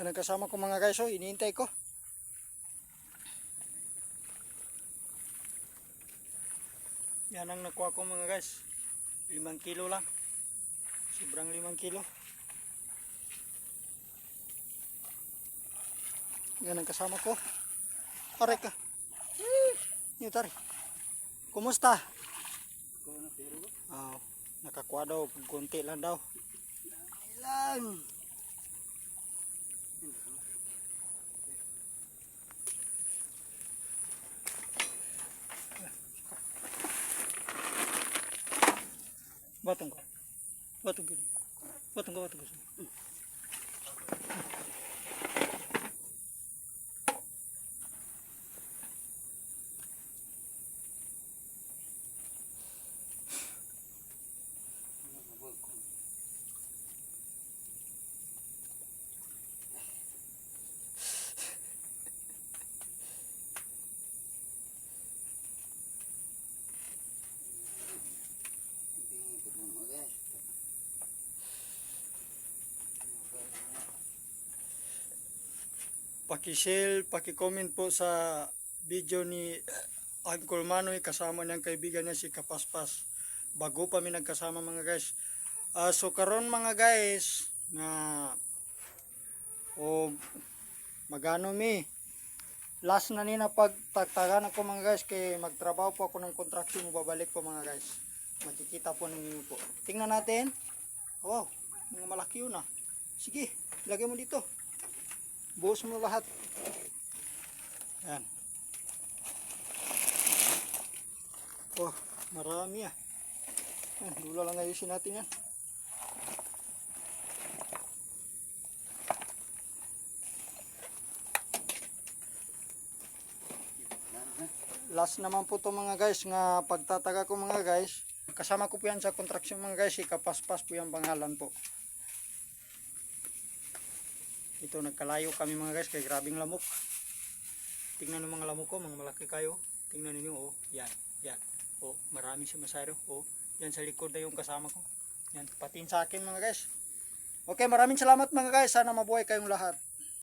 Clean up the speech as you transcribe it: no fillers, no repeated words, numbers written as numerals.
Yan ang kasama ko mga guys, oh, iniintay ko. Yan ang nakuha ko mga guys. 5 kilo lang. Sobrang 5 kilo. Yan ang kasama ko. Aray ka. Yung tari. Kumusta? Oh, nakakuha daw. Kunti lang daw. Ilan? Batong ko. Batong ko. Batong ko. Batong ko. Paki-share, paki-comment po sa video ni Uncle Manoy kasama niyang kaibigan niya si Kapaspas. Bago pa mi nagkasama mga guys. So karon mga guys nga magano mi. Last na ni na pagtagtagan ako mga guys kay magtrabaho po ako ng contraction mo babalik po mga guys. Makikita po ninyo po. Tingnan natin. Wow, mga malaki yun ah. Sige, lagay mo dito. Buhos mo lahat. Yan. Oh, marami ah. Yan, dula lang ayusin natin yan. Last naman po to mga guys nga pagtataga ko mga guys. Kasama ko po yan sa contraction mga guys. Si Kapaspas po yung pangalan po. Ito nagkalayo kami mga guys kay grabing lamok. Tingnan ng mga lamok ko, mga malaki kayo. Tingnan niyo oh, yan, yan. Oh, marami si Masaro. Oh, yan sa likod na yung kasama ko. Yan, patin sa akin mga guys. Okay, maraming salamat mga guys. Sana mabuhay kayong lahat.